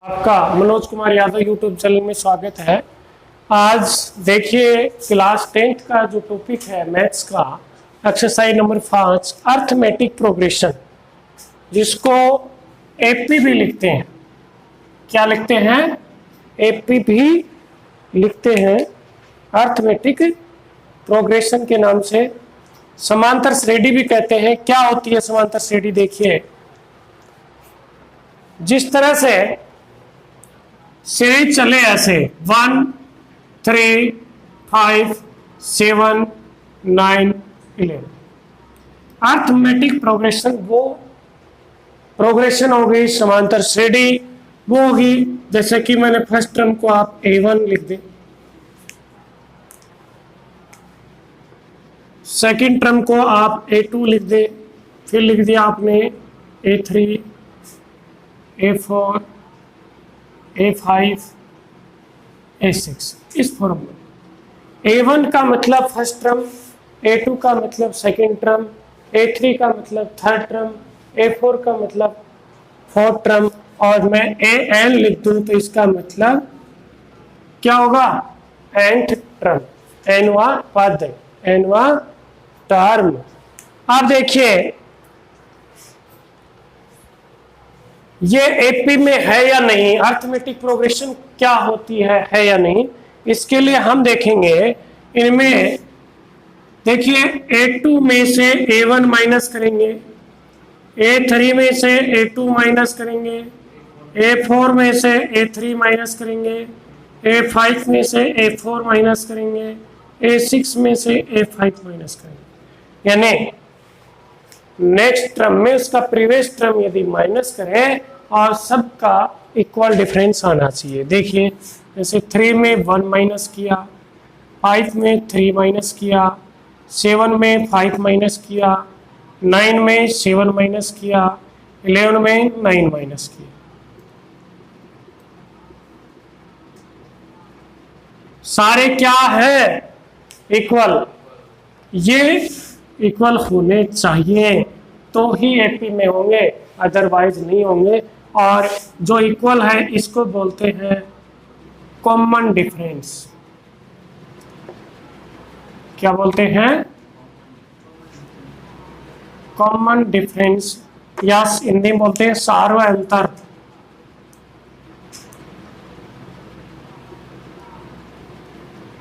आपका Manoj Kumar Yadav YouTube channel में स्वागत है। आज देखिए क्लास 10th का जो टॉपिक है मैथ्स का एक्सरसाइज नंबर 5 अर्थमेटिक प्रोग्रेशन, जिसको एपी भी लिखते हैं। क्या लिखते हैं? एपी भी लिखते हैं, अर्थमेटिक प्रोग्रेशन के नाम से। समांतर श्रेणी भी कहते हैं। क्या होती है समांतर श्रेणी? देखिए, जिस तरह से सीरीज चले ऐसे 1 3 5 7 9 11, अर्थमेटिक प्रोग्रेशन वो प्रोग्रेशन हो गई। समांतर श्रेणी वो होगी जैसे कि मैंने फर्स्ट टर्म को आप A1 लिख दें, सेकंड टर्म को आप A2 लिख दें, फिर लिख दिया आपने A3 A4 A5 A6, इस फॉर्म में। A1 का मतलब फर्स्ट टर्म, A2 का मतलब सेकंड टर्म, A3 का मतलब थर्ड टर्म, A4 का मतलब फोर्थ टर्म, और मैं AN लिख दूं तो इसका मतलब क्या होगा? nth टर्म, nवा पद, nवा टर्म। अब देखिए ये एपी में है या नहीं, अर्थमेटिक प्रोग्रेशन क्या होती है या नहीं, इसके लिए हम देखेंगे। इनमें देखिए A2 में से A1 माइनस करेंगे, A3 में से A2 माइनस करेंगे, A4 में से A3 माइनस करेंगे, A5 में से A4 माइनस करेंगे, A6 में से A5 माइनस करेंगे। यानी नेक्स्ट टर्म में उसका प्रीवियस टर्म यदि माइनस करें और सबका इक्वल डिफरेंस आना चाहिए। देखिए जैसे 3 में 1 माइनस किया, 5 में 3 माइनस किया, 7 में 5 माइनस किया, 9 में 7 माइनस किया, 11 में 9 माइनस किया। सारे क्या है? इक्वल। ये इक्वल होने चाहिए तो ही एपी में होंगे, अदरवाइज नहीं होंगे। और जो इक्वल है इसको बोलते हैं कॉमन डिफरेंस। क्या बोलते हैं? कॉमन डिफरेंस, या हिंदी में बोलते हैं सार्वअंतर।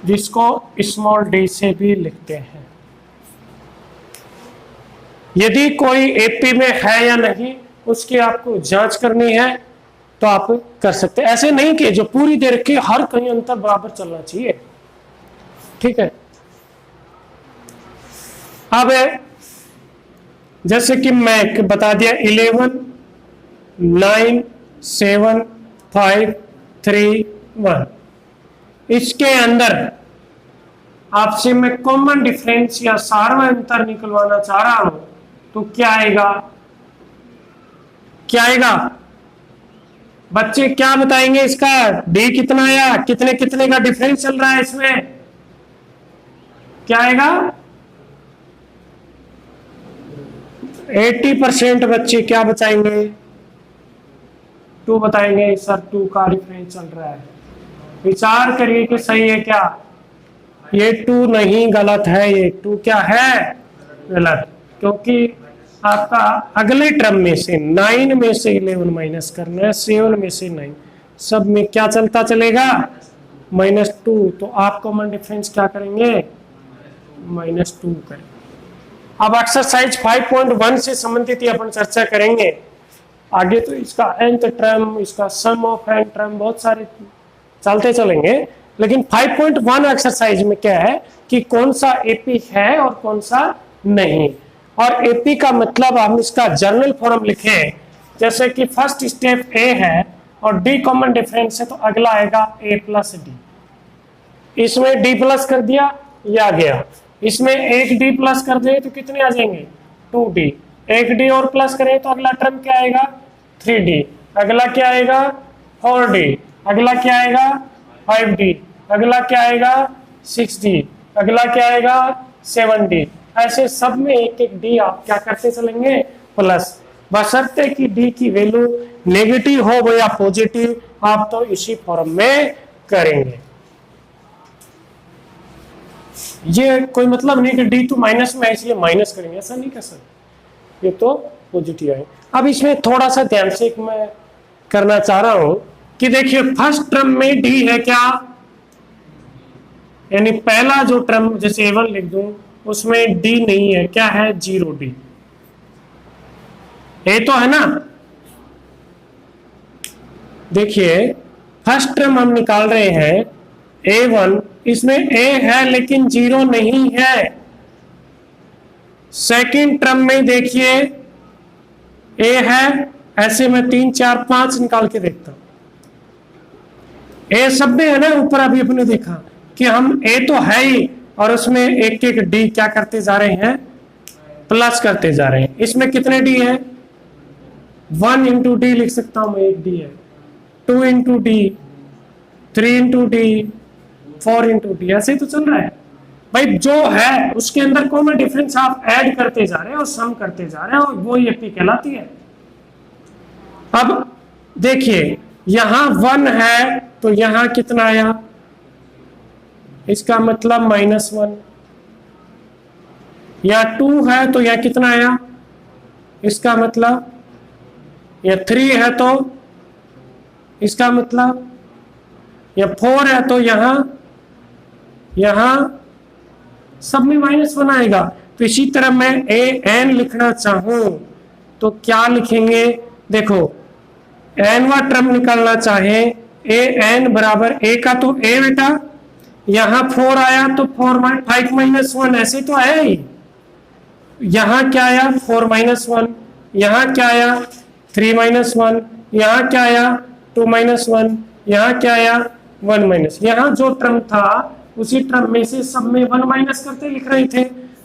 जिसको स्मॉल डी से भी लिखते हैं। यदि कोई एपी में है या नहीं उसकी आपको जांच करनी है तो आप कर सकते हैं। ऐसे नहीं कि जो पूरी देर के हर कहीं अंतर बराबर चलना चाहिए, ठीक है। अब जैसे कि मैं बता दिया 11 9 7 5 3 1, इसके अंदर आपसे मैं कॉमन डिफरेंस या सार्वअंतर निकलवाना चाह रहा हूं तो क्या आएगा? क्या आएगा बच्चे? क्या बताएंगे इसका? डी कितना आया? कितने कितने का डिफरेंस चल रहा है इसमें? क्या आएगा? 80% बच्चे क्या बताएंगे? 2 बताएंगे। सर 2 का डिफरेंस चल रहा है। विचार करिए कि सही है क्या? ये 2 नहीं, गलत है। ये 2 क्या है? गलत। क्योंकि आपका अगले टर्म में से 9 में से 11 माइनस करना है, 7 में से 9, सब में क्या चलता चलेगा? -2। तो आप कॉमन डिफरेंस क्या करेंगे? -2 करेंगे। अब एक्सरसाइज 5.1 से संबंधित ही अपन चर्चा करेंगे आगे। तो इसका nth टर्म, इसका सम ऑफ n टर्म, बहुत सारे चलते चलेंगे। लेकिन 5.1 एक्सरसाइज में क्या है कि कौन सा एपी है और कौन सा नहीं। और एपी का मतलब हम इसका जर्नल फॉर्म लिखें, जैसे कि फर्स्ट स्टेप ए है और डी कॉमन डिफरेंस है तो अगला आएगा ए प्लस डी। इसमें डी प्लस कर दिया, ये आ गया। इसमें एक डी प्लस कर दे तो कितने आ जाएंगे? 2d। एक डी और प्लस करें तो अगला टर्म क्या आएगा? 3d। अगला क्या आएगा? 4d। अगला क्या आएगा? 5d। अगला क्या आएगा? 6d। अगला क्या आएगा? 7d। ऐसे सब में एक एक डी आप क्या करते चलेंगे? प्लस। बशर्ते कि डी की वैल्यू नेगेटिव हो या पॉजिटिव, आप तो इसी फॉर्म में करेंगे। ये कोई मतलब नहीं कि डी तो माइनस में है इसलिए माइनस करेंगे, ऐसा नहीं कर सकते, ये तो पॉजिटिव है। अब इसमें थोड़ा सा ध्यान से मैं करना चाह रहा हूं कि देखिए फर्स्ट टर्म में डी है क्या, यानी पहला जो टर्म जैसे A1 लिख दूं उसमें डी नहीं है, क्या है 0D, ए तो है ना। देखिए फर्स्ट टर्म हम निकाल रहे हैं A1, इसमें A है लेकिन 0 नहीं है। सेकंड टर्म में देखिए A है, ऐसे में 3 4 5 निकाल के देखता हूं, A सब में है ना। ऊपर अभी अपने देखा कि हम A तो है ही और उसमें एक एक D क्या करते जा रहे हैं, प्लस करते जा रहे हैं। इसमें कितने D है, 1 इंटू डी लिख सकता हूं मैं, एक D है, 2 into D, 3 into D, 4 into D, ऐसे ही तो चल रहा है भाई। जो है उसके अंदर कॉमन डिफरेंस आप ऐड करते जा रहे हैं और सम करते जा रहे हैं और वो एपी कहलाती है। अब देखिए यहां 1 है तो यहां कितना आया, इसका मतलब -1, या 2 है तो यह कितना आया, इसका मतलब, या 3 है तो इसका मतलब, या 4 है तो यहां सब में -1 आएगा। तो इसी तरह मैं an लिखना चाहूं तो क्या लिखेंगे, देखो nवा टर्म निकालना चाहे an बराबर a का तो a बेटा, यहां 4 आया तो 5 -1, ऐसे तो आया ही। यहां क्या आया 4 -1, यहां क्या आया 3 -1, यहां क्या आया 2 -1, यहां क्या आया 1 माइनस। यहां जो टर्म था उसी टर्म में से सब में 1 माइनस करते लिख रहे थे।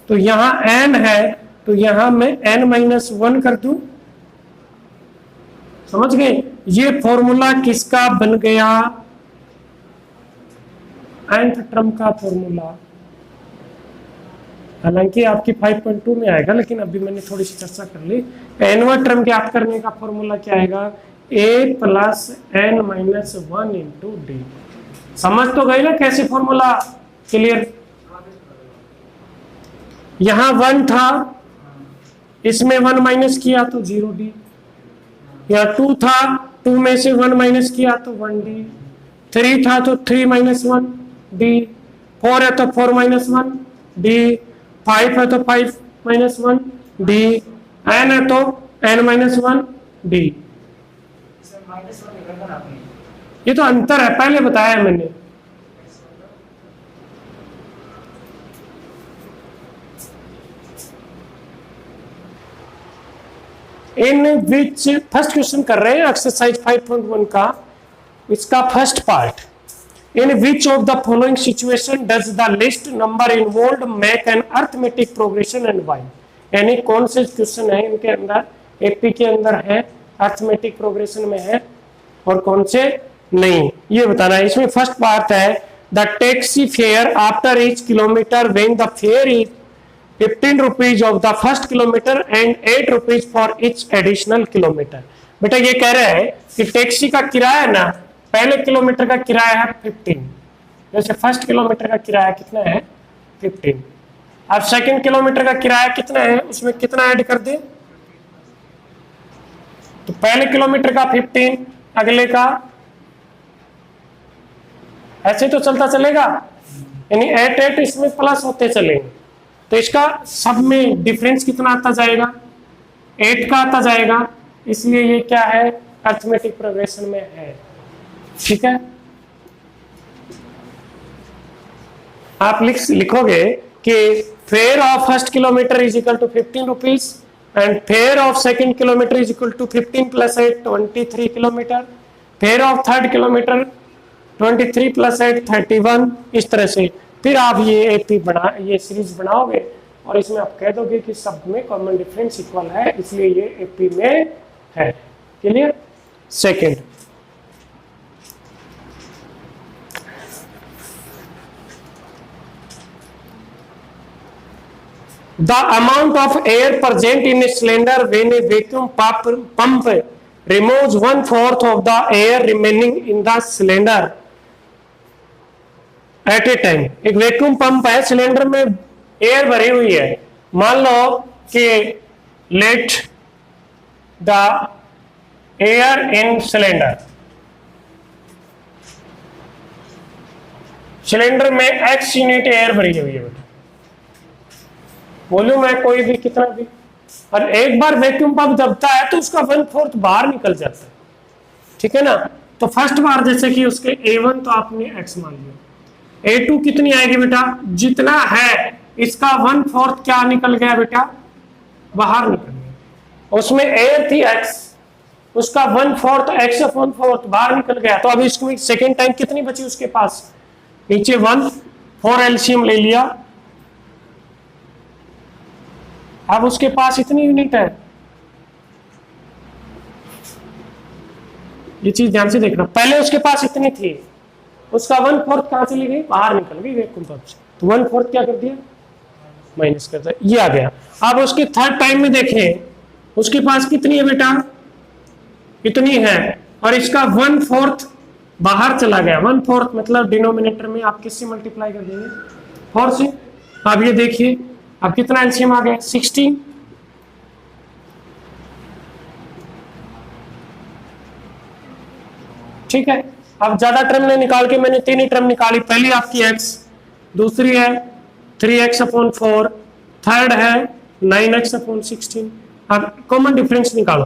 तो यहां n है तो यहां मैं n-1 कर दूं, समझ गए। ये फॉर्मूला किसका बन गया, nth टर्म का फॉर्मूला। हालांकि आपकी 5.2 में आएगा लेकिन अभी मैंने थोड़ी सी चर्चा कर ली। nवा टर्म ज्ञात करने का फॉर्मूला क्या आएगा, a plus n-1 into D. समझ तो गए ना कैसे फॉर्मूला, क्लियर। यहां 1 था, इसमें 1 माइनस किया तो 0D, या 2 था 2 में से 1 माइनस किया तो 1D, 3 था तो 3 -1 D, 4 है तो 4 -1 D, 5 है तो 5 -1 D, n है तो n-1 D। ये तो अंतर है, पहले बताया मैंने। इन विच, फर्स्ट क्वेश्चन कर रहे हैं एक्सरसाइज 5.1 का, इसका first part. In which of the following situation does the list number involved make an arithmetic progression and why. यानी कौन से क्वेश्चन है इनके अंदर, एपी के अंदर है, अर्थमेटिक प्रोग्रेशन में है और कौन से नहीं, ये बताना है। इसमें फर्स्ट पार्ट है the taxi fare after each kilometre when the fair is 15 rupees of the first kilometre and 8 rupees for each additional kilometre. बेटा ये कह रहा है कि टैक्सी का किराया ना, पहले किलोमीटर का किराया है 15, जैसे फर्स्ट किलोमीटर का किराया कितना है 15, अब सेकंड किलोमीटर का किराया कितना है, उसमें कितना ऐड कर दे, तो पहले किलोमीटर का 15, अगले का, ऐसे तो चलता चलेगा, यानी 8 इसमें प्लस होते चलेंगे। तो इसका सब में डिफरेंस कितना आता जाएगा, 8 का आता जाएगा, इसलिए ये क्या है अर्थमेटिक प्रोग्रेशन में है। ठीक है, आप लिखोगे कि fare of first kilometre is equal to 15 rupees and fare of second kilometre is equal to 15 plus 8 23 kilometre, fare of third kilometre 23 plus 8 31। इस तरह से फिर आप ये एपी बना, ये सीरीज बनाओगे और इसमें आप कह दोगे कि सब में कॉमन डिफरेंस इक्वल है, इसलिए ये एपी में है। Clear. Second, the amount of air present in a cylinder when A vacuum pump removes 1/4 of the air remaining in the cylinder eight A time. एक वैक्यूम पंप है, cylinder में air भरी हुई है, मान लो कि let the air in cylinder, cylinder में x unit air भरी हुई है बेटा, वॉल्यूम है कोई भी कितना भी, और एक बार वैक्यूम पंप दबता है तो उसका 1/4 बाहर निकल जाता है, ठीक है ना। तो फर्स्ट बार जैसे कि उसके A1 तो आपने x मान लिया, A2 कितनी आएगी बेटा, जितना है इसका 1/4 क्या निकल गया बेटा, बाहर निकल गया। उसमें एयर थी x, उसका 1/4 x/4 बाहर निकल गया। तो अभी इसमें सेकेंड टाइम कितनी बची उसके पास, नीचे 1, 4 एलसीएम ले लिया, अब उसके पास इतनी यूनिट है। ये चीज ध्यान से देखना, पहले उसके पास इतनी थी, उसका 1/4 कहां चली गई, बाहर निकल गई वैक्यूम पंप से, तो 1/4 क्या कर दिया, माइनस कर दिया, ये आ गया। अब उसके थर्ड टाइम में देखें, उसके पास कितनी है बेटा, इतनी है, और इसका 1/4 बाहर चला गया। 1/4 मतलब डिनोमिनेटर में आप किससे मल्टीप्लाई कर देंगे, 4 से। अब ये देखिए, अब कितना एलसीएम आ गया, 16। ठीक है, अब ज्यादा टर्म ने निकाल के मैंने 3 ही टर्म निकाली, पहली आपकी x, दूसरी है 3x/4, थर्ड है 9x/16। अब कॉमन डिफरेंस निकालो,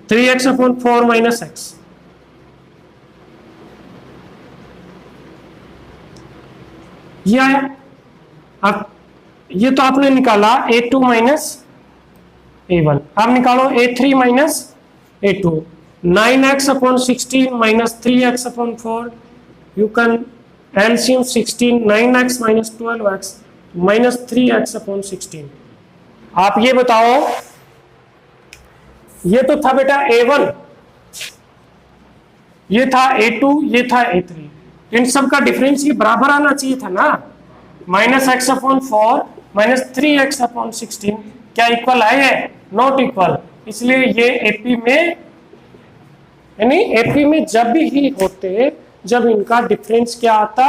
3x/4 माइनस x, ये आया। अब ये तो आपने निकाला A2 माइनस A1, अब निकालो A3 minus A2, 9x/16 minus 3x/4, you can LCM 16, 9x minus 12x minus 3x/16। आप ये बताओ, ये तो था बेटा A1, ये था A2, ये था A3, इन सब का डिफरेंस ये बराबर आना चाहिए था ना, -x/4 माइनस 3x/16 क्या इक्वल है, ये नॉट इक्वल, इसलिए ये एपी में, यानी एपी में जब भी होते, जब इनका डिफरेंस क्या आता,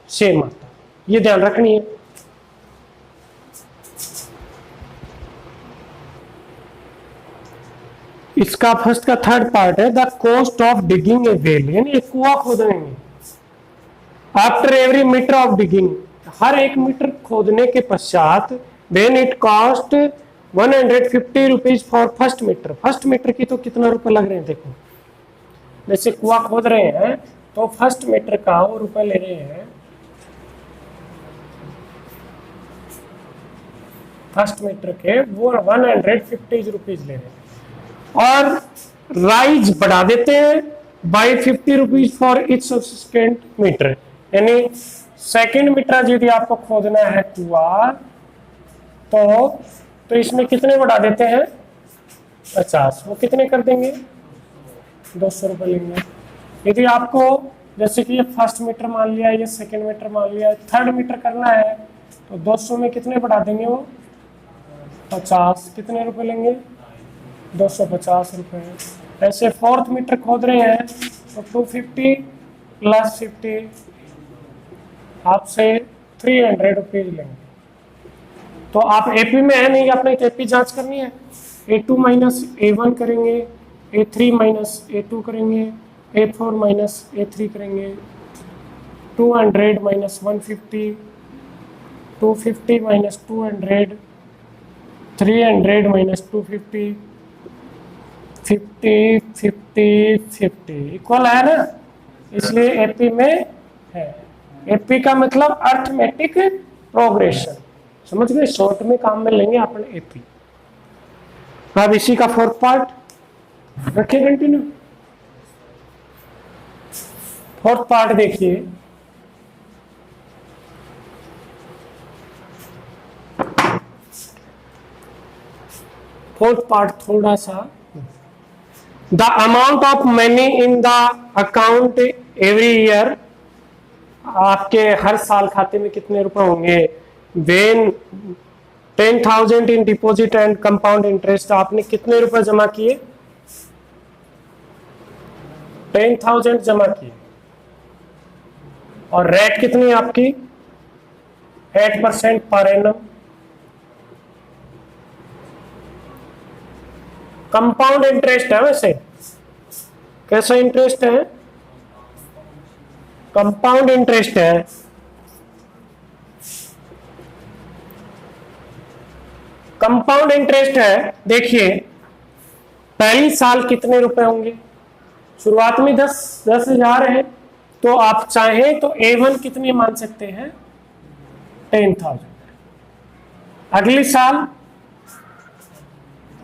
सेम आता, ये ध्यान रखनी है। इसका फर्स्ट का थर्ड पार्ट है, the cost of digging a well, यानी एक कुआं खोदने में, after every metre of digging, हर 1 मीटर खोदने के पश्चात, then it cost 150 rupees for first metre. First metre की तो कितना रुपए लग रहे हैं, देखो जैसे कुआं खोद रहे हैं तो फर्स्ट मीटर का वो रुपए ले रहे हैं, फर्स्ट मीटर के वो 150 रुपीज ले रहे हैं, और राइज बढ़ा देते हैं by 50 rupees for each subsequent metre, यानी सेकेंड मीटर यदि आपको खोदना है कुआं तो इसमें कितने बढ़ा देते हैं, 50, वो कितने कर देंगे, 200 रुपए लेंगे। यदि आपको जैसे कि ये फर्स्ट मीटर मान लिया, ये सेकेंड मीटर मान लिया, थर्ड मीटर करना है तो 200 में कितने बढ़ा देंगे, वो 50, कितने रुपए लेंगे, 250 रुपए। ऐसे फोर्थ मीटर खोद रहे हैं तो 250 प्लस 50 आपसे 300 रुपीज लेंगे। तो आप एपी में है नहीं, अपने एपी जांच करनी है, A2 माइनस A1 करेंगे, A3 माइनस A2 करेंगे, A4 माइनस A3 करेंगे, 200 माइनस 150, 250 माइनस 200, 300 माइनस 250, 50 50 50 इक्वल है ना, इसलिए एपी में है। एपी का मतलब अर्थमेटिक प्रोग्रेशन, समझ गए, शॉर्ट में काम में लेंगे अपन एपी। अब इसी का फोर्थ पार्ट रखिए, कंटिन्यू। फोर्थ पार्ट देखिए, फोर्थ पार्ट थोड़ा सा, the amount of money in the account every year, आपके हर साल खाते में कितने रुपए होंगे, when 10,000 in deposit and compound interest, आपने कितने रुपए जमा किए? 10,000 जमा किए, और रेट कितनी है आपकी? 8% पर एनम। कंपाउंड इंटरेस्ट है, वैसे कैसा इंटरेस्ट है? कंपाउंड इंटरेस्ट है। कंपाउंड इंटरेस्ट है, देखिए पहली साल कितने रुपए होंगे? शुरुआत में 10,000 है, तो आप चाहें तो A1 कितनी मान सकते हैं? 10,000। अगली साल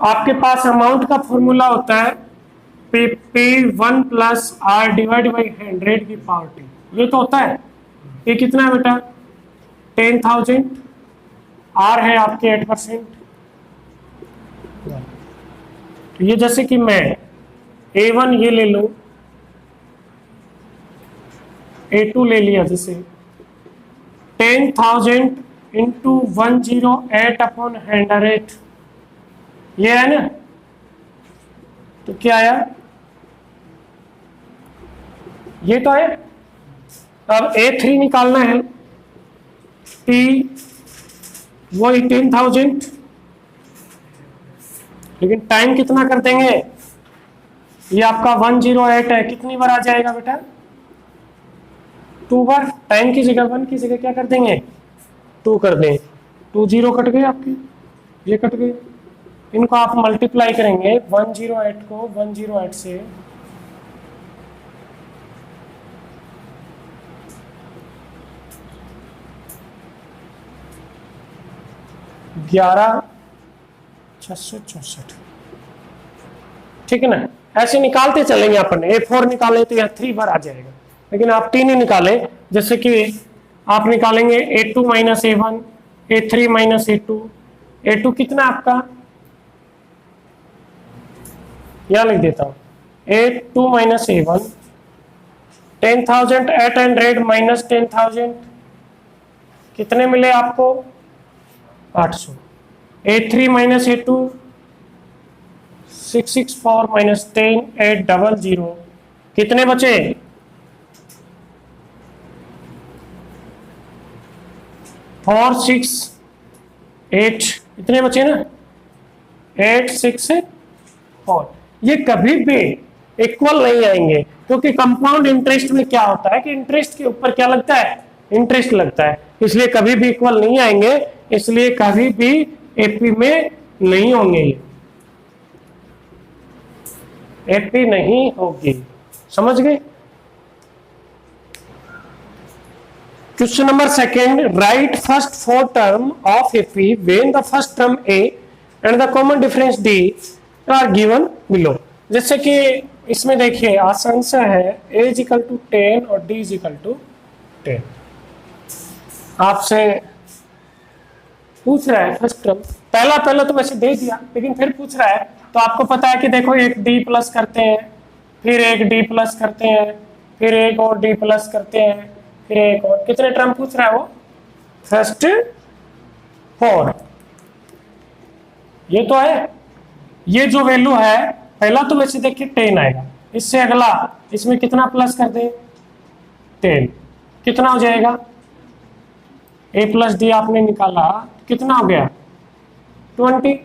आपके पास अमाउंट का फॉर्मूला होता है P1 plus R divide by 100 की पावर T, ये तो होता है। ये कितना है बेटा? 10,000। R है आपके 8%। तो ये जैसे कि मैं A1 ये ले लूं, A2 ले लिया, जैसे 10,000 इंटू 108 अपॉन 100, ये है ना? तो क्या आया? ये तो है। अब A3 निकालना है, P वही 10,000, लेकिन टाइम कितना कर देंगे? ये आपका 108 है, कितनी बार आ जाएगा बेटा? 2 बार। टाइम की जगह 1 की जगह क्या कर देंगे? 2 कर दें। 2 0 कट गए आपके, ये कट गए। इनको आप मल्टीप्लाई करेंगे 108 को 108 से, ग्यारह 664, ठीक है ना? ऐसे निकालते चलेंगे अपन। A4 निकाले तो यह 3 बार आ जाएगा, लेकिन आप 3 ही निकाले। जैसे कि आप निकालेंगे A2 minus A1, A3 minus A2। A2 कितना आपका? यहां लिख देता हूं, A2 माइनस A1, 10,800 माइनस 10,000, कितने मिले आपको? 800। A3 माइनस A2, 664 माइनस 10, 800, कितने बचे? 468, इतने बचे ना? 864। ये कभी भी इक्वल नहीं आएंगे, क्योंकि कंपाउंड इंटरेस्ट में क्या होता है कि इंटरेस्ट के ऊपर क्या लगता है? इंटरेस्ट लगता है, इसलिए कभी भी इक्वल नहीं आएंगे, इसलिए कभी भी एपी में नहीं होंगे, एपी नहीं होगी। समझ गए? Question number second, right first 4 term of AP when the first term A and the common difference D R given below. जैसे कि इसमें देखिए आसान सा है, a इज इक्वल टू 10 और d इज इक्वल टू 10। आपसे पूछ रहा है फर्स्ट टर्म, पहला तो वैसे दे दिया, लेकिन फिर पूछ रहा है, तो आपको पता है कि देखो एक d प्लस करते हैं, फिर एक d प्लस करते हैं, फिर एक और d प्लस करते हैं, फिर एक और। कितने टर्म पूछ रहा है वो? फर्स्ट 4। ये तो है। ये जो वैल्यू है, पहला तो वैसे देखिए 10 आएगा, इससे अगला इसमें कितना प्लस कर दे? 10, कितना हो जाएगा? a प्लस डी आपने निकाला, कितना हो गया? 20।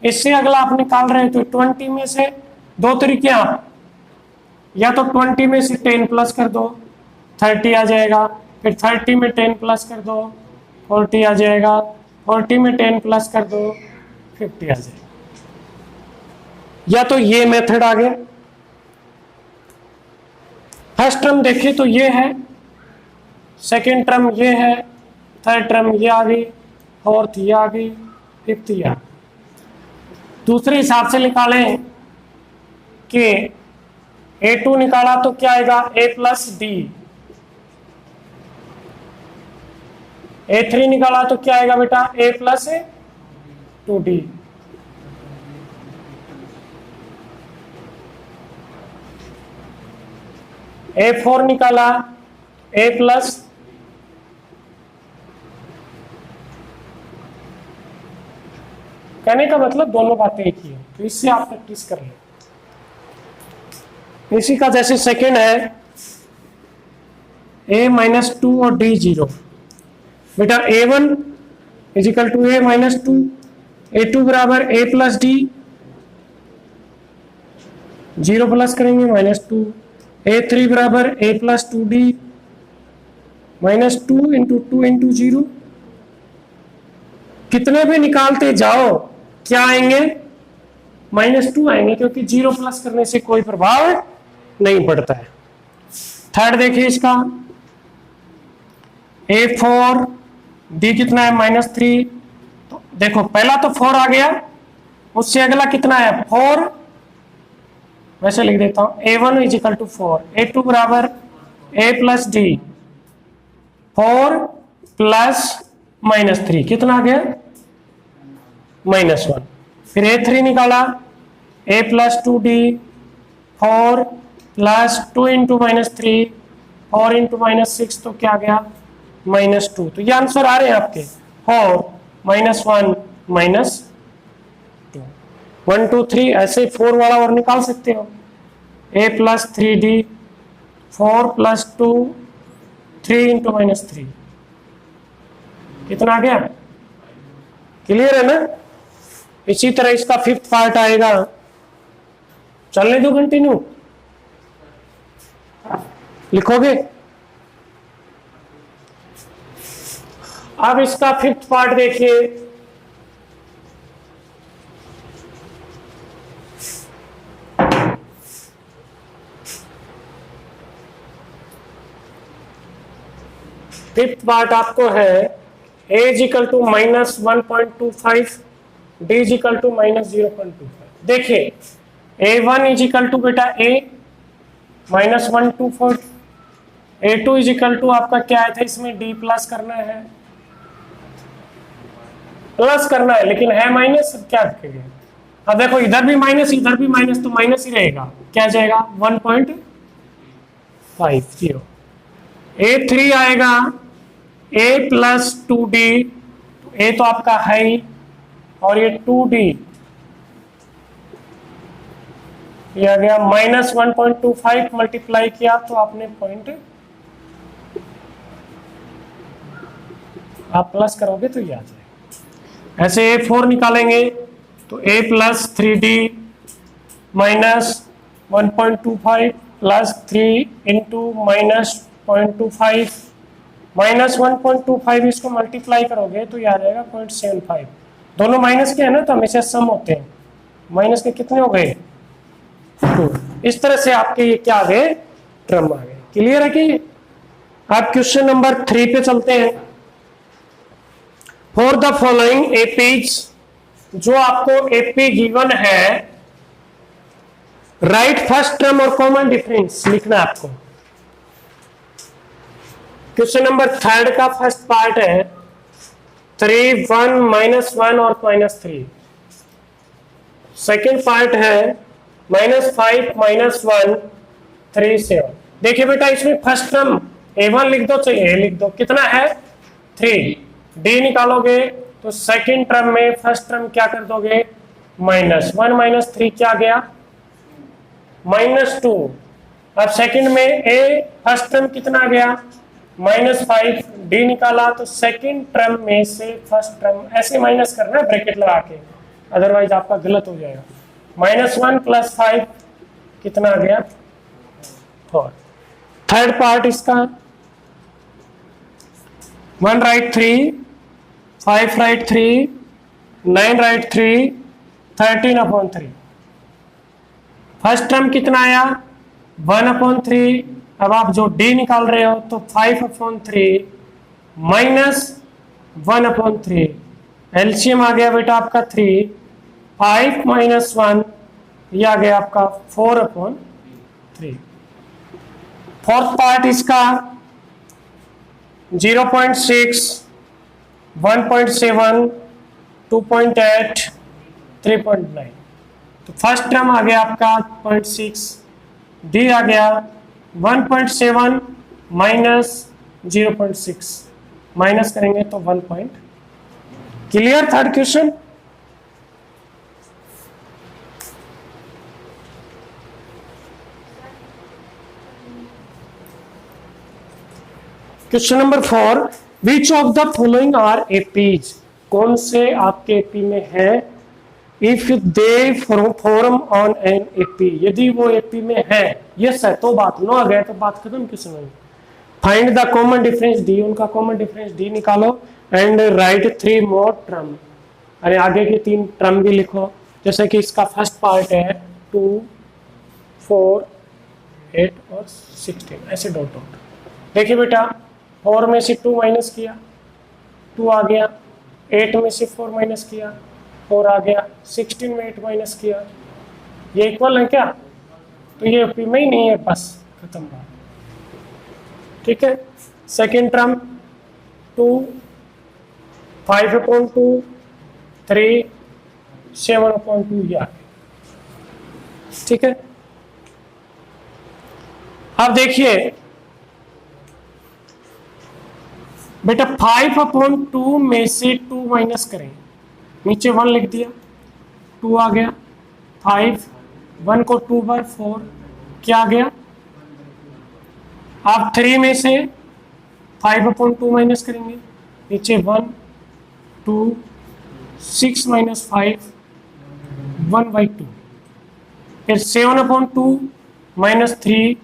इससे अगला आप निकाल रहे हैं, तो 20 में से 2 तरीके आप, या तो 20 में से 10 प्लस कर दो, 30 आ जाएगा, फिर 30 में 10 प्लस कर दो, 40 आ जाएगा, 40 में 10 प्लस कर दो, 50 आ जाएगा। या तो ये मेथड आ गया। फर्स्ट टर्म देखें तो ये है, सेकेंड टर्म ये है, थर्ड टर्म ये आ गई, फोर्थ ये आ गई, फिफ्थ ये आ गई। दूसरे हिसाब से निकालें कि A2 निकाला तो क्या आएगा? A plus D. A3 निकाला तो क्या आएगा बेटा? A plus 2D। A4 निकाला A प्लस कहने का मतलब दोनों बातें एक ही है, तो इससे आप प्रैक्टिस कर लें। इसी का जैसे सेकेंड है a-2 और d 0। बेटा a1 equal to a-2, a2 बराबर a प्लस डी, 0 प्लस करेंगे -2, a3 बराबर a plus 2d, -2 into 2 into 0। कितने भी निकालते जाओ क्या आएंगे? -2 आएंगे, क्योंकि 0 प्लस करने से कोई प्रभाव नहीं पड़ता है। थर्ड देखिए इसका a4 d कितना है -3। तो देखो पहला तो 4 आ गया, उससे अगला कितना है 4, वैसे लिख देता हूं a1 इजिकल टू 4, a2 बराबर a प्लस डी, 4 प्लस -3 कितना आ गया -1। फिर a3 निकाला a plus 2d, 4 plus 2 into -3, 4 into -6 तो क्या गया -2। तो ये आंसर आ रहे हैं आपके 4 -1 -2, 1 2 3 ऐसे 4 वाला और निकाल सकते हो। a plus 3d, 4 plus 2, 3 into -3 कितना आ गया? क्लियर है ना? इसी तरह इसका फिफ्थ पार्ट आएगा, चलने दो कंटिन्यू, लिखोगे। अब इसका फिफ्थ पार्ट देखिए, फिफ्थ पार्ट आपको है a equal to -1.25, d equal to -0.25। देखिए a1 इजिकल टू बेटा a -124, a2 इजिकल टू आपका क्या है था, इसमें d प्लस करना है, लेकिन है माइनस, क्या रखेंगे? अब देखो इधर भी माइनस इधर भी माइनस, तो माइनस ही रहेगा, क्या जाएगा 1.50। a3 आएगा a प्लस 2d, a तो आपका है ही, और ये 2d ये आ गया -1.25, मल्टीप्लाई किया तो आपने पॉइंट, आप प्लस करोगे तो ये आ जाएगा। ऐसे a4 निकालेंगे तो a plus 3d -1.25 plus 3 into -0.25, -1.25 इसको मल्टीप्लाई करोगे तो ये आ जाएगा 0.75। दोनों माइनस के है ना, तो हमेशा सम होते हैं, माइनस के कितने हो गए 2। इस तरह से आपके ये क्या आ गए, टर्म आ गए। क्लियर है कि? आप क्वेश्चन नंबर 3 पे चलते हैं। फॉर द फॉलोइंग एपीज, जो आपको एपी गिवन है, राइट फर्स्ट टर्म और कॉमन डिफरेंस लिखना है आपको। क्वेश्चन नंबर 3 का फर्स्ट पार्ट है 3 1 -1 और -3। सेकेंड पार्ट है -5 -1 3 7। देखिए बेटा इसमें फर्स्ट टर्म a1 लिख दो, चाहिए a लिख दो, कितना है 3, d निकालोगे तो सेकेंड टर्म में फर्स्ट टर्म क्या कर दोगे -1 -3 क्या गया -2। अब सेकेंड में a फर्स्ट टर्म कितना गया -5, d निकाला तो सेकेंड टर्म में से फर्स्ट टर्म, ऐसे माइनस करना है ब्रैकेट लगा के, अदरवाइज आपका गलत हो जाएगा। -1 + 5 कितना आ गया 4। थर्ड पार्ट इसका 1 right 3, 5 right 3, 9 right 3, 13/3। First term कितना आया 1/3। अब आप जो d निकाल रहे हो तो 5/3 -1/3, एलसीएम आ गया बेटा आपका 3, 5 - 1 ये आ गया आपका 4/3। फोर्थ पार्ट इसका 0.6, 1.7, 2.8, 3.9। तो फर्स्ट टर्म आ गया आपका 0.6, d आ गया 1.7 -0.6, माइनस करेंगे तो 1 point. Clear third question? Question number 4, which of the following are APs, कौन से आपके एपी में है, if they form an AP एपी, यदि वो एपी में है, यस है तो बात, नो आ गया तो बात खत्म किस में। Find the common difference D, उनका कॉमन डिफरेंस डी निकालो एंड राइट 3 मोर टर्म, अरे आगे के 3 टर्म भी लिखो, जैसे कि इसका फर्स्ट पार्ट है 2 4 8 और 16, ऐसे डॉट डॉट। देखिए बेटा 4 में से 2 माइनस किया 2 आ गया, 8 में से 4 माइनस किया 4 आ गया, 16 में 8 माइनस किया, ये इक्वल है क्या, तो ये एपी में ही नहीं है, बस खत्म बात। ठीक है, सेकेंड टर्म 2 5/2 3 7/2 ये आ गया। ठीक है, अब देखिए बेटा 5/2 में से 2 माइनस करें, नीचे 1 लिख दिया, 2 आ गया, 5 1 को 2 बार 4 क्या आ गया। आप 3 में से 5/2 माइनस करेंगे, नीचे 1 2 6 माइनस 5 1/2, फिर 7/2 माइनस 3,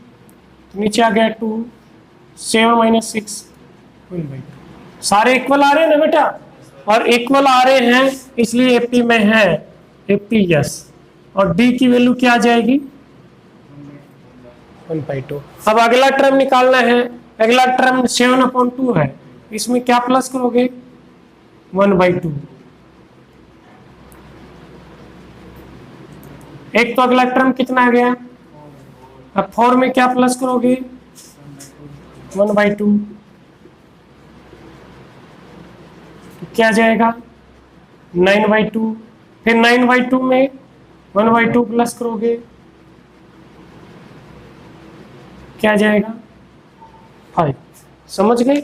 नीचे आ गया 2 7 माइनस 6 1/2। सारे इक्वल आ रहे हैं ना बेटा, और इक्वल आ रहे हैं इसलिए एपी में है, एपी यस, और डी की वैल्यू क्या आ जाएगी 1/2। अब अगला टर्म निकालना है, अगला टर्म 7/2 है, इसमें क्या प्लस करोगे 1/2। एक तो अगला टर्म कितना आ गया, अब 4 में क्या प्लस करोगे 1/2, तो क्या जाएगा 9/2, फिर 9/2 में 1/2 प्लस करोगे क्या जाएगा 5। समझ गए,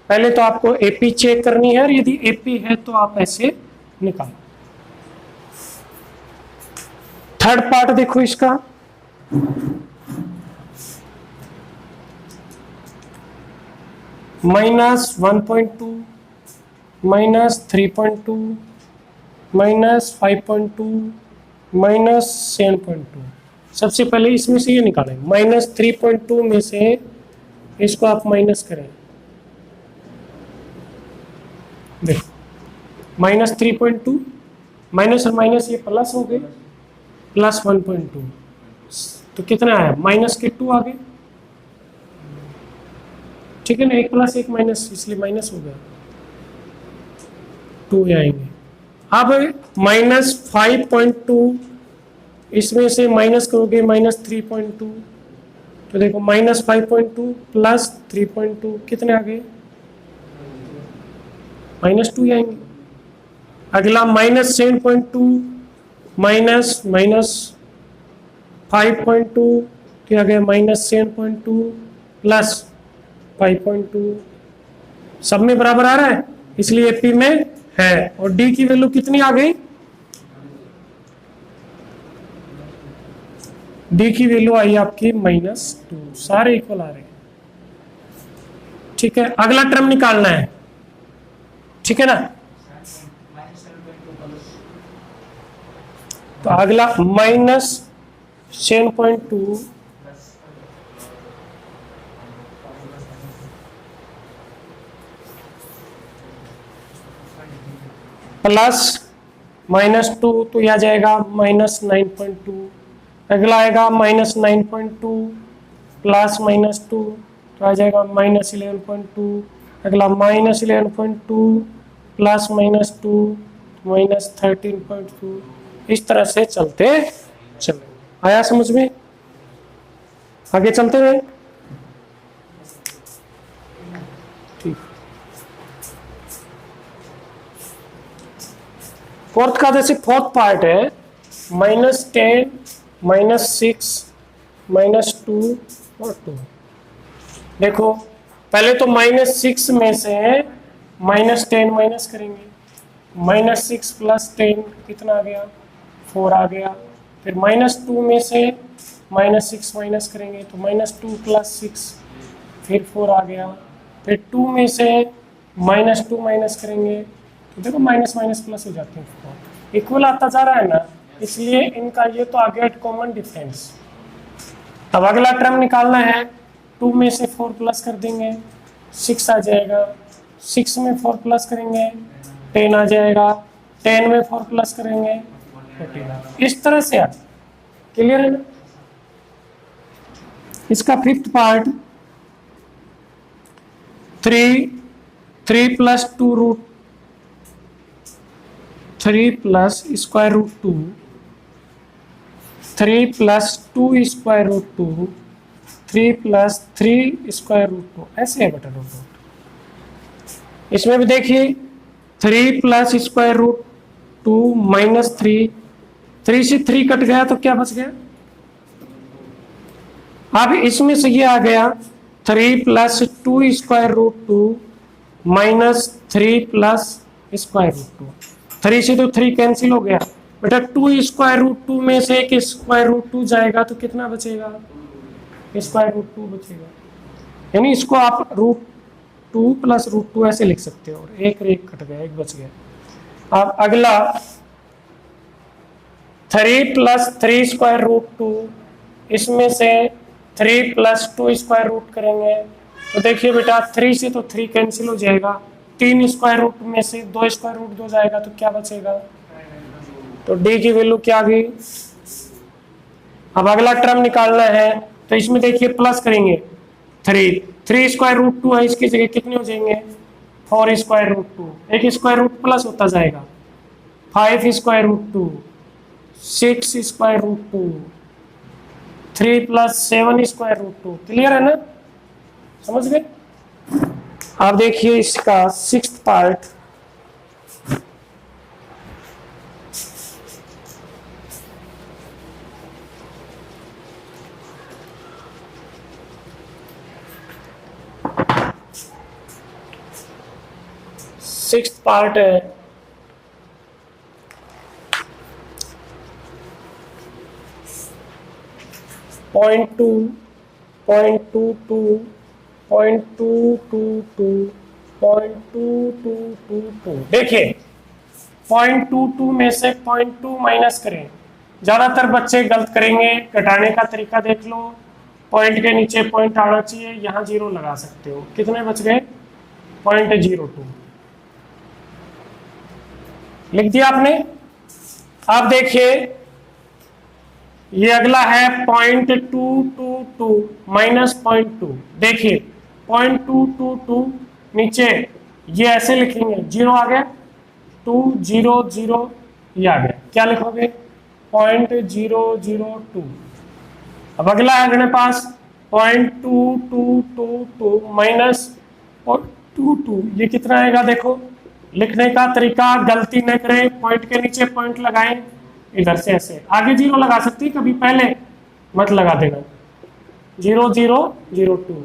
पहले तो आपको एपी चेक करनी है, और यदि एपी है तो आप ऐसे निकालो। थर्ड पार्ट देखो इसका, -1.2 -3.2 -5.2 -7.2। सबसे पहले इसमें से ये निकालें, -3.2 में से इसको आप माइनस करें, देखो -3.2 माइनस और माइनस ये प्लस हो गए, +1.2, तो कितना आया -2 आ गए। ठीक है ना, 1 + 1 माइनस, इसलिए माइनस हो गया, 2 आएंगे। अब -5.2 इसमें से माइनस करोगे -3.2, तो देखो -5.2 + 3.2 कितने आ गए -2 आएंगे। अगला -7.2 माइनस 5.2 क्या गया -7.2 + 5.2, सब में बराबर आ रहा है, इसलिए एपी में है। और डी की वैल्यू कितनी आ गई, डी की वैल्यू आई आपकी -2, सारे इक्वल आ रहे हैं। ठीक है, अगला टर्म निकालना है, ठीक है ना, तो अगला -7.2 प्लस -2, तो यह आ जाएगा -9.2। अगला आएगा -9.2 प्लस -2, तो आ जाएगा -11.2। अगला -11.2 प्लस -2 -13.2। इस तरह से चलते चले। आया समझ में, आगे चलते हैं। ठीक, फोर्थ का जैसे फोर्थ पार्ट है -10 -6 -2 और 2। देखो पहले तो -6 में से -10 माइनस करेंगे, -6 + 10 कितना आ गया 4 आ गया। फिर -2 में से -6 माइनस करेंगे, तो -2 + 6 फिर 4 आ गया। फिर 2 में से -2 माइनस करेंगे तो देखो माइनस माइनस प्लस हो जाते हैं, इक्वल आता जा रहा है ना, इसलिए इनका ये तो आ गया कॉमन डिफरेंस। अब अगला टर्म निकालना है, 2 में से 4 प्लस कर देंगे 6 आ जाएगा, 6 में 4 प्लस करेंगे 10 आ जाएगा, 10 में 4 प्लस करेंगे 14। इस तरह से आप क्लियर है ना। इसका fifth part 3 plus 2 root 3 plus square root 2, 3 plus 2 square root 2, 3 plus 3 square root 2, ऐसे है बेटा रूट। इसमें भी देखिए 3 प्लस स्क्वायर रूट 2 माइनस 3 से 3 कट गया तो क्या बच गया। अब इसमें से ये आ गया 3 plus 2 square root 2 minus 3 plus square root 2, 3 से तो 3 कैंसिल हो गया बेटा। 2 स्क्वायर रूट 2 में से एक स्क्वायर रूट 2 जाएगा तो कितना बचेगा, स्क्वायर रूट 2 बचेगा। यानी इसको आप रूट 2 प्लस रूट 2 ऐसे लिख सकते हो, और एक कट गया, एक बच गया। अब अगला 3 प्लस 3 स्क्वायर रूट 2, इसमें से 3 प्लस 2 स्क्वायर रूट करेंगे तो देखिए बेटा 3 से तो 3 कैंसिल हो जाएगा, 3 स्क्वायर रूट में से 2 स्क्वायर रूट 2 जाएगा तो क्या बचेगा, तो डी की वैल्यू क्या आ गई। अब अगला टर्म निकालना है तो इसमें देखिए प्लस करेंगे 3 स्क्वायर रूट 2 है, इसकी जगह कितने हो जाएंगे 4 स्क्वायर रूट 2, एक स्क्वायर रूट प्लस होता जाएगा 5 square root 2, 6 square root 2, 3 plus 7 square root 2। Clear है ना, समझ गए। अब देखिए इसका सिक्स्थ पार्ट 6th पार्ट है 0.2, 0.22, 0.222, 0.2222। देखिए 0.22 में से 0.2 माइनस करें, ज्यादातर बच्चे गलत करेंगे, घटाने का तरीका देख लो, पॉइंट के नीचे पॉइंट आना चाहिए, यहाँ 0 लगा सकते हो। कितने बच गए 0.02 लिख दिया आपने। अब देखिए ये अगला है 0.222 माइनस 0.2। देखिए 0.222 नीचे ये ऐसे लिखेंगे, 0 आ गया 2 0 0, ये आ गया, क्या लिखोगे 0.002। अब अगला है अपने पास 0.2222 माइनस 0.22, ये कितना आएगा देखो। लिखने का तरीका गलती न करें, पॉइंट के नीचे पॉइंट लगाएं, इधर से ऐसे आगे 0 लगा सकती है, कभी पहले मत लगा देना 0002।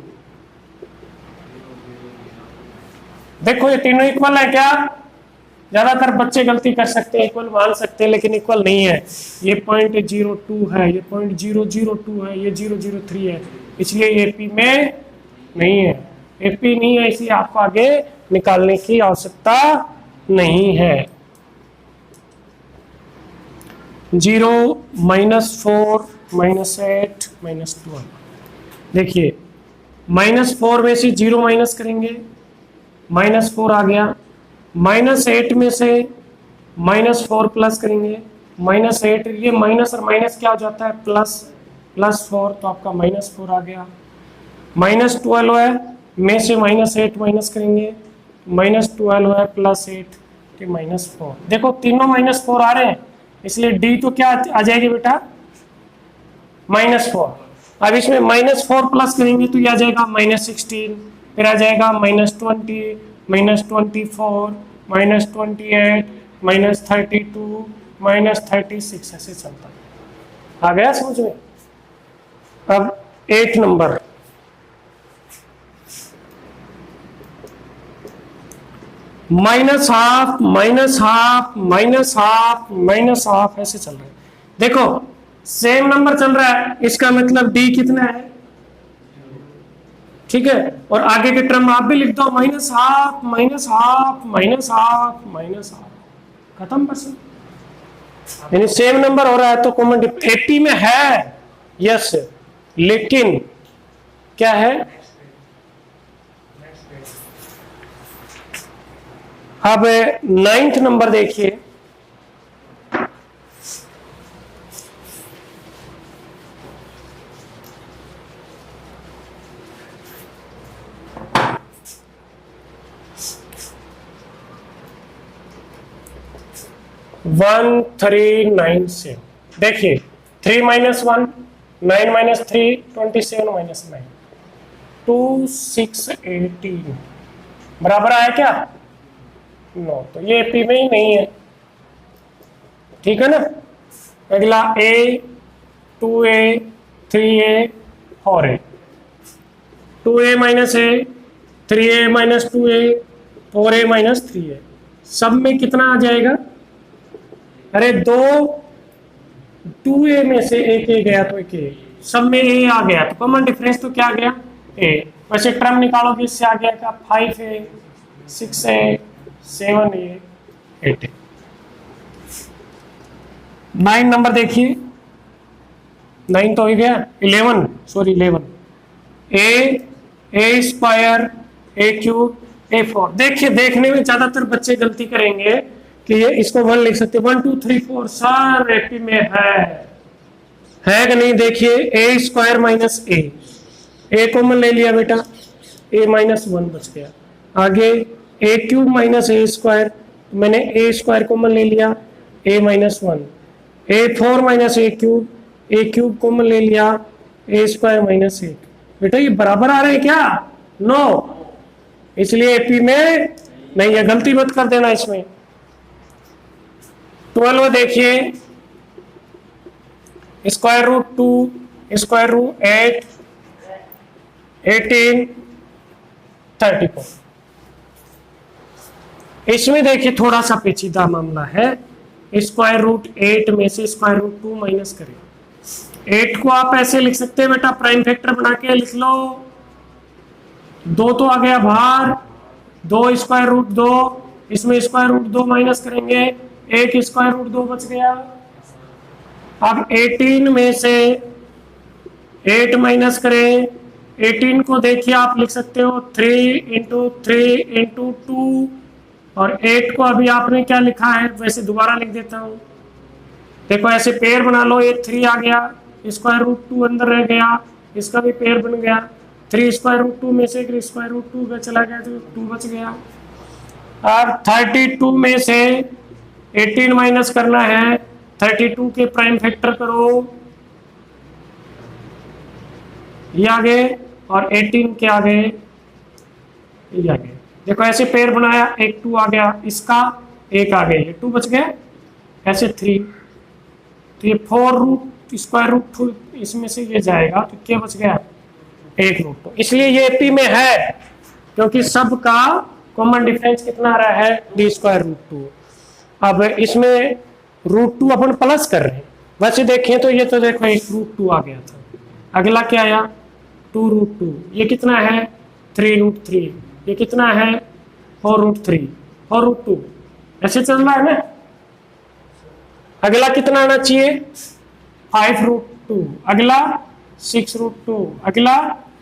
देखो ये तीनों इक्वल है क्या, ज्यादातर बच्चे गलती कर सकते हैं, इक्वल मान सकते हैं लेकिन इक्वल नहीं है। ये 0.02 है, ये 0.002 है, ये 003 है, इसलिए ये एपी में नहीं है। एपी नहीं है इसलिए आपको आगे निकालने की आवश्यकता नहीं है। 0 -4 -8 -12। देखिए -4 में से 0 माइनस करेंगे, -4 आ गया, -8 में से -4 प्लस करेंगे, -8, ये माइनस और माइनस क्या हो जाता है +4, तो आपका -4 आ गया। -12 है में से -8 माइनस करेंगे, -12 है +8 के -4। देखो तीनों -4 आ रहे हैं, इसलिए डी तो क्या आ जाएगी बेटा -4। अब इसमें -4 प्लस करेंगे तो ये आ जाएगा -16, फिर आ जाएगा -20, -24, -28, -32, -36, ऐसे चलता है। आ गया समझ में। अब 8 नंबर -½ -½ -½ ऐसे चल रहा है। देखो सेम नंबर चल रहा है, इसका मतलब डी कितना है, ठीक है, और आगे के टर्म आप भी लिख दो, minus half minus half minus half minus half, खत्म बस। यानी सेम नंबर हो रहा है तो कॉमन 80 में है, यस, लेकिन क्या है, अब 9th नंबर देखिए, वन 397, देखिए 3 माइनस 1 9 माइनस 3 27 माइनस 9 2 6 18 बराबर आया क्या? नो, तो ये एपी में ही नहीं है, ठीक है ना। अगला a 2a 3a 4a, 2a minus a 3a minus 2a 4a minus 3a, सब में कितना आ जाएगा? अरे दो 2a में से एक a गया तो एक a, सब में a आ गया तो कॉमन डिफरेंस तो क्या आ गया? a। वैसे टर्म निकालोगे इससे आ गया क्या? 5a 6a 7a 8a। 9 number देखिए, 9 तो हो गया, 11 sorry 11 a square a cube a 4। देखिए देखने में ज्यादातर बच्चे गलती करेंगे कि ये इसको 1 लिख सकते, 1 2 3 4 सर एपी में है कि नहीं? देखिए a square minus a common ले लिया बेटा, a माइनस 1 बच गया। आगे a cube minus a square, मैंने a स्क्वायर कॉमन ले लिया, a minus 1, a 4 minus a cube common ले लिया, a स्क्वायर माइनस 1। बेटा ये बराबर आ रहे हैं क्या? नो, इसलिए एपी में नहीं है, गलती मत कर देना इसमें। 12 देखिए, स्क्वायर रूट 2 स्क्वायर रूट 8 18 34। इसमें देखिए थोड़ा सा पेचीदा मामला है, स्क्वायर रूट 8 में से स्क्वायर रूट 2 माइनस करें। 8 को आप ऐसे लिख सकते हैं बेटा, प्राइम फैक्टर बना के लिख लो, 2 तो आ गया बाहर, 2 स्क्वायर रूट 2, इसमें स्क्वायर रूट 2 माइनस करेंगे, 1 स्क्वायर रूट 2 बच गया। अब 18 में से 8 माइनस करें, 18 को देखिए आप लिख सकते हो 3 इंटू 3 इंटू 2, और 8 को अभी आपने क्या लिखा है, वैसे दोबारा लिख देता हूं, देखो ऐसे पेयर बना लो, एक 3 आ गया, स्क्वायर रूट 2 अंदर रह गया, इसका भी पेयर बन गया, 3 स्क्वायर रूट 2 में से स्क्वायर रूट 2 का चला गया तो 2 बच गया। अब 32 में से 18 माइनस करना है, 32 के प्राइम फैक्टर करो, ये आ गए, और 18 के आगे ये आ गए। देखो ऐसे पेयर बनाया, एक 2 आ गया, इसका एक आ गया, 2 बच गए, ऐसे 3, तो ये 4 रूट स्क्वायर रूट 2 इसमें से ये जाएगा तो क्या बच गया? 1 रूट 2। इसलिए ये एपी में है क्योंकि सबका कॉमन डिफरेंस कितना आ रहा है? d square root 2। अब इसमें रूट 2 अपन प्लस कर रहे हैं, वैसे देखें तो ये तो देखो 1 रूट 2 आ गया था, अगला क्या आया? 2 रूट 2, ये कितना है? 3 रूट 3, ये कितना है? 4 रूट 3 4 रूट 2, ऐसे चल रहा है ना। अगला कितना आना चाहिए? 5 रूट 2, अगला 6 रूट 2, अगला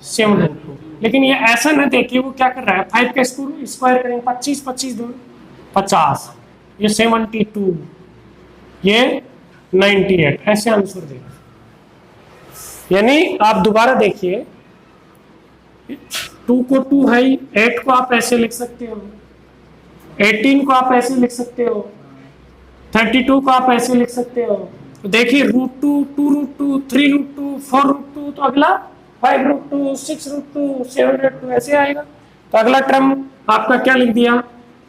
7 रूट 2। लेकिन ये ऐसा ना देखिए वो क्या कर रहा है, 5 का स्क्वायर करेंगे 25 25 2 50, ये 72, ये 98, ऐसे आंसर देगा। यानी आप दोबारा देखिए, 2 को 2 है, 8 को आप ऐसे लिख सकते हो, 18 को आप ऐसे लिख सकते हो, 32 को आप ऐसे लिख सकते हो। तो देखिए रूट 2 2 रूट 2 3 रूट 2 4 रूट 2, तो अगला 5 रूट 2 6 रूट 2 7 रूट 2 ऐसे आएगा। तो अगला टर्म आपका क्या लिख दिया?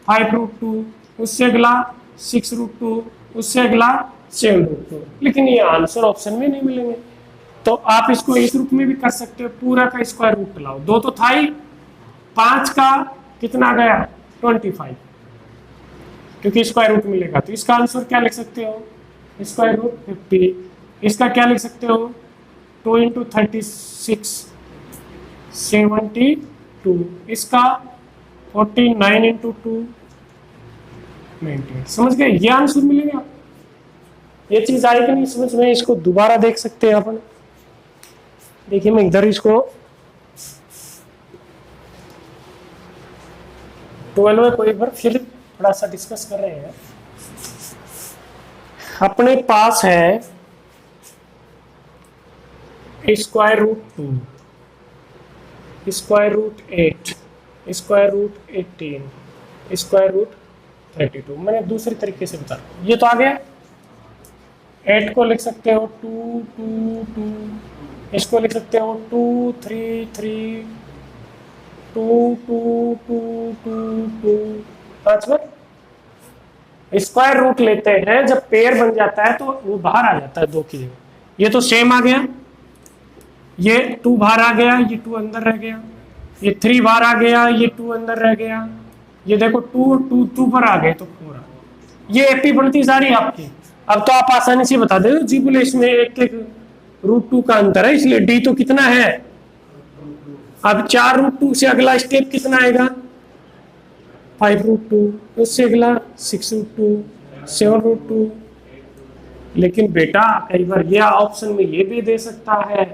5 रूट 2, उससे अगला 6 रूट 2, उससे अगला 7 रूट 2। लेकिन ये आंसर ऑप्शन में नहीं मिलेंगे, तो आप इसको इस रूप में भी कर सकते हो, पूरा का स्क्वायर रूट लाओ, 2 तो था ही, 5 का कितना गया? 25, क्योंकि स्क्वायर रूट मिलेगा। तो इसका आंसर क्या लिख सकते हो? Square root 50। इसका क्या लिख सकते हो? 2 इंटू 36 72, इसका 49 इंटू 2 98। समझ गए? ये आंसर मिलेगा। ये चीज आई कि नहीं समझ में? इसको दोबारा देख सकते हैं अपन। देखिए मैं इधर इसको 12 को एक बार फिर थोड़ा सा डिस्कस कर रहे हैं। अपने पास है square root 2, square root 8, square root 18, square root 32। मैंने दूसरे तरीके से बता रहा हूं। ये तो आ गया। 8 को लिख सकते हो 2 2 2, इसको लिख सकते हो 2 3 3, 2 2 2 2 2। 5 बार स्क्वायर रूट लेते हैं, जब पेयर बन जाता है तो वो बाहर आ जाता है 2 की जगह। ये तो सेम आ गया, ये 2 बाहर आ गया, ये 2 अंदर रह गया, ये 3 बाहर आ गया, ये 2 अंदर रह गया, ये देखो 2 2 2 पर आ गए तो पूरा। ये एपी बनती जा रही है आपकी। अब तो आप आसानी से बता दे जी बोले इसमें एक एक √2 का अंतर है, इसलिए डी तो कितना है। अब 4√2 से अगला स्टेप कितना आएगा 5√2, उससे अगला 6√2, 7√2। लेकिन बेटा कई बार ये ऑप्शन में ये भी दे सकता है,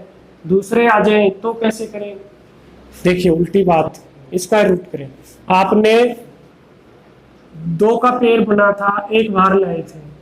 दूसरे आ जाए तो कैसे करें? देखिए उल्टी बात, स्क्वायर रूट करें। आपने 2 का पेयर बना था, एक बाहर लाए थे,